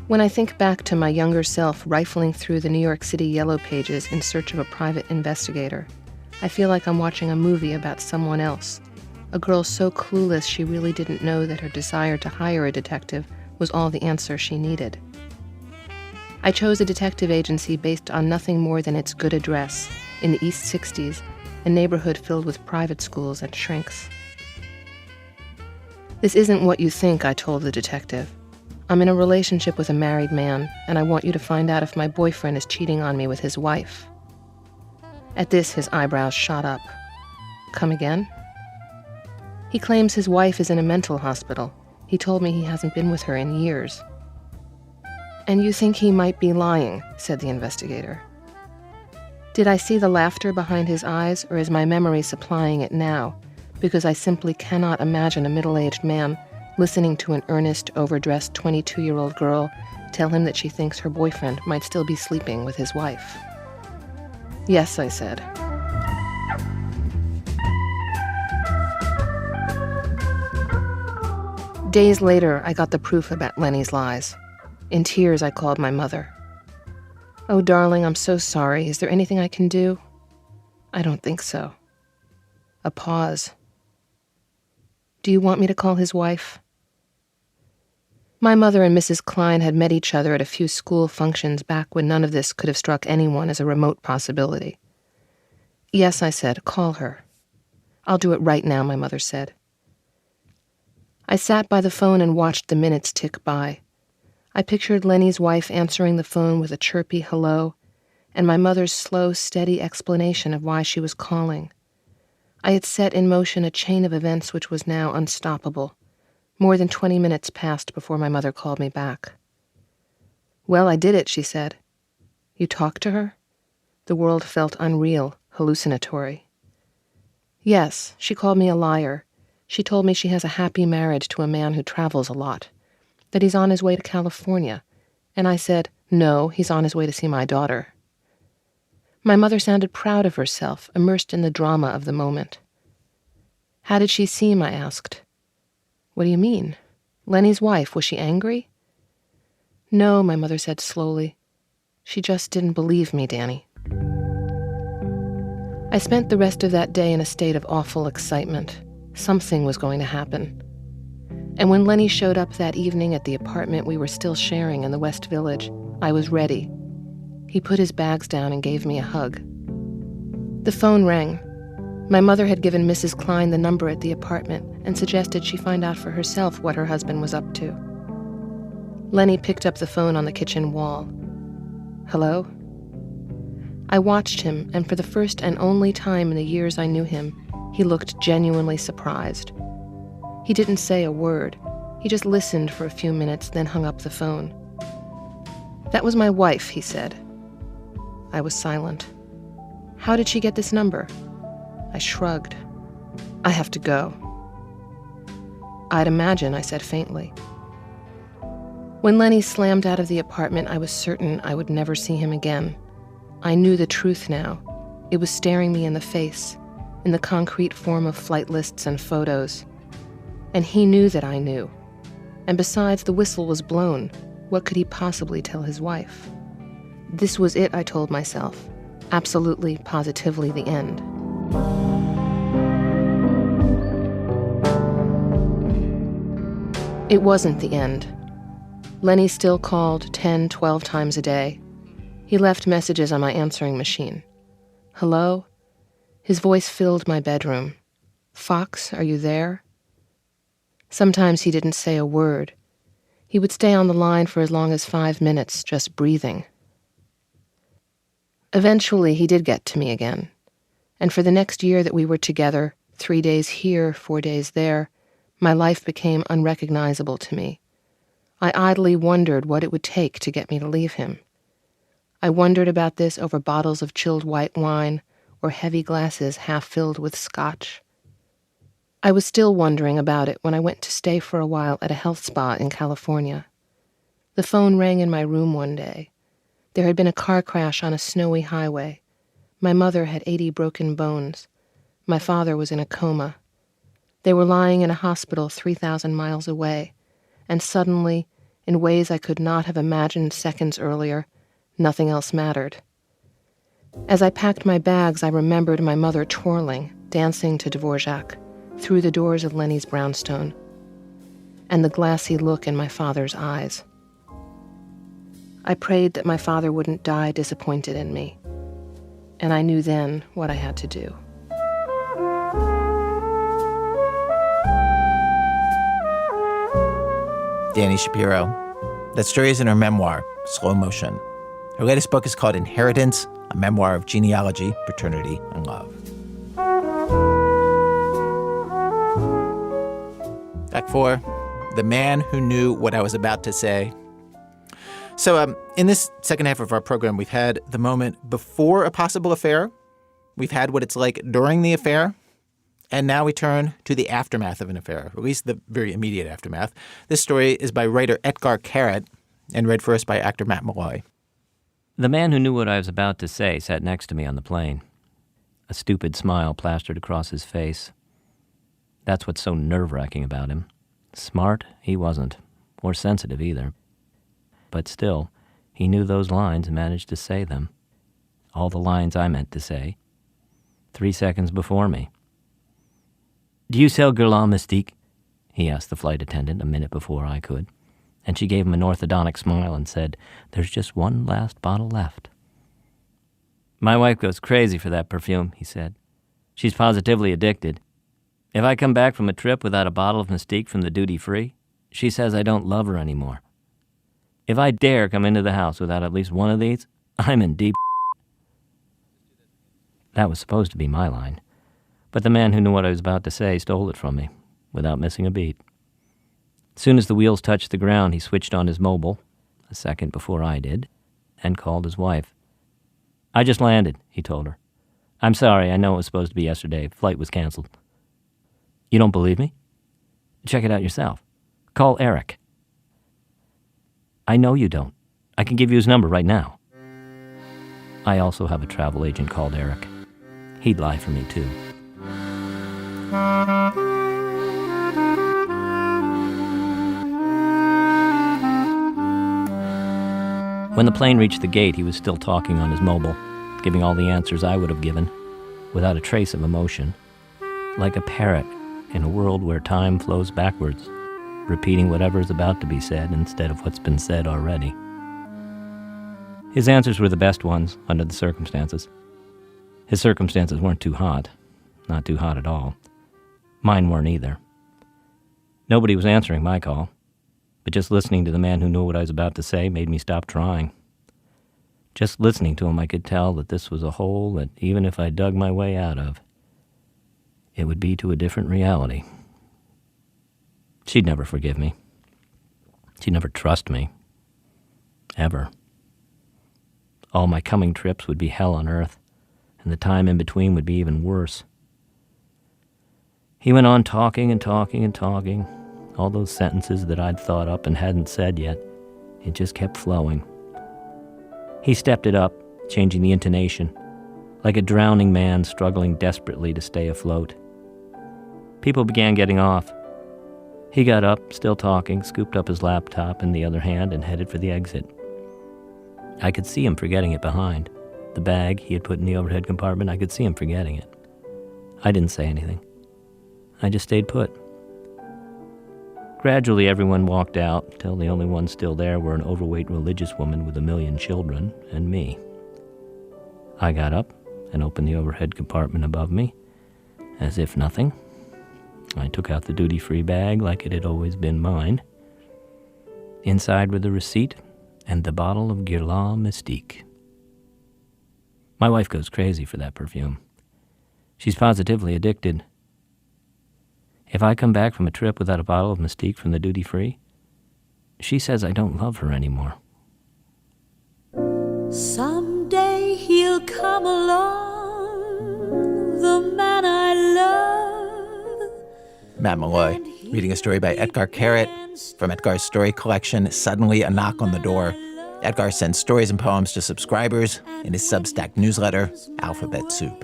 When I think back to my younger self rifling through the New York City yellow pages in search of a private investigator, I feel like I'm watching a movie about someone else, a girl so clueless she really didn't know that her desire to hire a detective was all the answer she needed. I chose a detective agency based on nothing more than its good address in the East 60s, a neighborhood filled with private schools and shrinks. "This isn't what you think," I told the detective. "I'm in a relationship with a married man, and I want you to find out if my boyfriend is cheating on me with his wife." At this, his eyebrows shot up. "Come again?" "He claims his wife is in a mental hospital. He told me he hasn't been with her in years." "And you think he might be lying," said the investigator. Did I see the laughter behind his eyes, or is my memory supplying it now? Because I simply cannot imagine a middle-aged man listening to an earnest, overdressed 22-year-old girl tell him that she thinks her boyfriend might still be sleeping with his wife. "Yes," I said. Days later, I got the proof about Lenny's lies. In tears, I called my mother. "Oh, darling, I'm so sorry. Is there anything I can do?" "I don't think so." A pause. "Do you want me to call his wife?" My mother and Mrs. Klein had met each other at a few school functions back when none of this could have struck anyone as a remote possibility. "Yes," I said, "call her." "I'll do it right now," my mother said. I sat by the phone and watched the minutes tick by. I pictured Lenny's wife answering the phone with a chirpy hello, and my mother's slow, steady explanation of why she was calling. I had set in motion a chain of events which was now unstoppable. More than 20 minutes passed before my mother called me back. "Well, I did it," she said. "You talked to her?" The world felt unreal, hallucinatory. "Yes, she called me a liar. She told me she has a happy marriage to a man who travels a lot, that he's on his way to California, and I said, no, he's on his way to see my daughter." My mother sounded proud of herself, immersed in the drama of the moment. "How did she seem?" I asked. "What do you mean? Lenny's wife, was she angry?" "No," my mother said slowly. "She just didn't believe me, Dani." I spent the rest of that day in a state of awful excitement. Something was going to happen. And when Lenny showed up that evening at the apartment we were still sharing in the West Village, I was ready. He put his bags down and gave me a hug. The phone rang. My mother had given Mrs. Klein the number at the apartment and suggested she find out for herself what her husband was up to. Lenny picked up the phone on the kitchen wall. "Hello?" I watched him, and for the first and only time in the years I knew him, he looked genuinely surprised. He didn't say a word. He just listened for a few minutes, then hung up the phone. "That was my wife," he said. I was silent. "How did she get this number?" I shrugged. "I have to go." "I'd imagine," I said faintly. When Lenny slammed out of the apartment, I was certain I would never see him again. I knew the truth now. It was staring me in the face, in the concrete form of flight lists and photos. And he knew that I knew. And besides, the whistle was blown. What could he possibly tell his wife? This was it, I told myself. Absolutely, positively the end. It wasn't the end. Lenny still called 10, 12 times a day. He left messages on my answering machine. "Hello?" His voice filled my bedroom. "Fox, are you there?" Sometimes he didn't say a word. He would stay on the line for as long as 5 minutes, just breathing. Eventually, he did get to me again. And for the next year that we were together, 3 days here, 4 days there, my life became unrecognizable to me. I idly wondered what it would take to get me to leave him. I wondered about this over bottles of chilled white wine or heavy glasses half filled with scotch. I was still wondering about it when I went to stay for a while at a health spa in California. The phone rang in my room one day. There had been a car crash on a snowy highway. My mother had 80 broken bones. My father was in a coma. They were lying in a hospital 3,000 miles away, and suddenly, in ways I could not have imagined seconds earlier, nothing else mattered. As I packed my bags, I remembered my mother twirling, dancing to Dvorak, through the doors of Lenny's brownstone, and the glassy look in my father's eyes. I prayed that my father wouldn't die disappointed in me, and I knew then what I had to do. Dani Shapiro. That story is in her memoir, Slow Motion. Her latest book is called Inheritance, a memoir of genealogy, paternity, and love. Act 4, The Man Who Knew What I Was About to Say. So in this second half of our program, we've had the moment before a possible affair. We've had what it's like during the affair. And now we turn to the aftermath of an affair, or at least the very immediate aftermath. This story is by writer Etgar Keret and read for us by actor Matt Malloy. The man who knew what I was about to say sat next to me on the plane. A stupid smile plastered across his face. That's what's so nerve-wracking about him. Smart, he wasn't, or sensitive either. But still, he knew those lines and managed to say them. All the lines I meant to say. 3 seconds before me. "Do you sell Guerlain Mystique?" he asked the flight attendant a minute before I could, and she gave him an orthodontic smile and said, "There's just one last bottle left." "My wife goes crazy for that perfume," he said. "She's positively addicted. If I come back from a trip without a bottle of Mystique from the duty-free, she says I don't love her anymore. If I dare come into the house without at least one of these, I'm in deep." That was supposed to be my line. But the man who knew what I was about to say stole it from me, without missing a beat. As soon as the wheels touched the ground, he switched on his mobile, a second before I did, and called his wife. "I just landed," he told her. "I'm sorry, I know it was supposed to be yesterday. Flight was canceled." "You don't believe me? Check it out yourself. Call Eric." "I know you don't. I can give you his number right now." I also have a travel agent called Eric. He'd lie for me, too. When the plane reached the gate, he was still talking on his mobile, giving all the answers I would have given, without a trace of emotion, like a parrot in a world where time flows backwards, repeating whatever is about to be said instead of what's been said already. His answers were the best ones under the circumstances. His circumstances weren't too hot, not too hot at all. Mine weren't either. Nobody was answering my call, but just listening to the man who knew what I was about to say made me stop trying. Just listening to him, I could tell that this was a hole that even if I dug my way out of, it would be to a different reality. She'd never forgive me. She'd never trust me. Ever. All my coming trips would be hell on earth, and the time in between would be even worse. He went on talking and talking and talking. All those sentences that I'd thought up and hadn't said yet, it just kept flowing. He stepped it up, changing the intonation, like a drowning man struggling desperately to stay afloat. People began getting off. He got up, still talking, scooped up his laptop in the other hand and headed for the exit. I could see him forgetting it behind. The bag he had put in the overhead compartment, I could see him forgetting it. I didn't say anything. I just stayed put. Gradually, everyone walked out, till the only ones still there were an overweight religious woman with 1 million children and me. I got up and opened the overhead compartment above me. As if nothing, I took out the duty-free bag like it had always been mine. Inside were the receipt and the bottle of Guerlain Mystique. My wife goes crazy for that perfume. She's positively addicted. If I come back from a trip without a bottle of Mystique from the duty-free, she says I don't love her anymore. Someday he'll come along, the man I love. Matt Malloy, reading a story by Etgar Keret from Etgar's story collection, Suddenly a Knock on the Door. Etgar sends stories and poems to subscribers in his Substack newsletter, Alphabet Soup.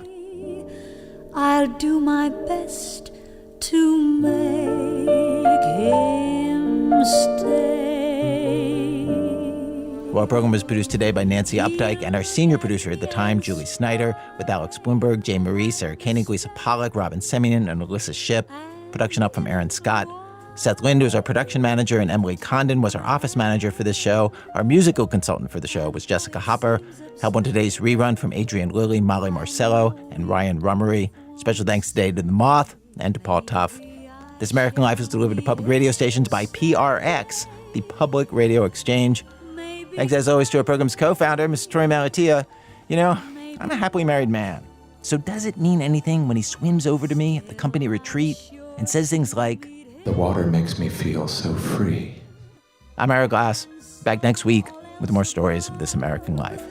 I'll do my best to make him stay. Well, our program was produced today by Nancy Updike and our senior producer at the time, Julie Snyder, with Alex Bloomberg, Jay Marie, Sarah Koenig, Lisa Pollack, Robin Semyon, and Alyssa Shipp. Production up from Aaron Scott. Seth Lind was our production manager, and Emily Condon was our office manager for this show. Our musical consultant for the show was Jessica Hopper. Help on today's rerun from Adrian Lilly, Molly Marcello, and Ryan Rummery. Special thanks today to the Moth and to Paul Tuff. This American Life is delivered to public radio stations by PRX, the Public Radio Exchange. Thanks, as always, to our program's co-founder, Mr. Troy Malatia. You know, I'm a happily married man. So does it mean anything when he swims over to me at the company retreat and says things like, The water makes me feel so free. I'm Ira Glass, back next week with more stories of This American Life.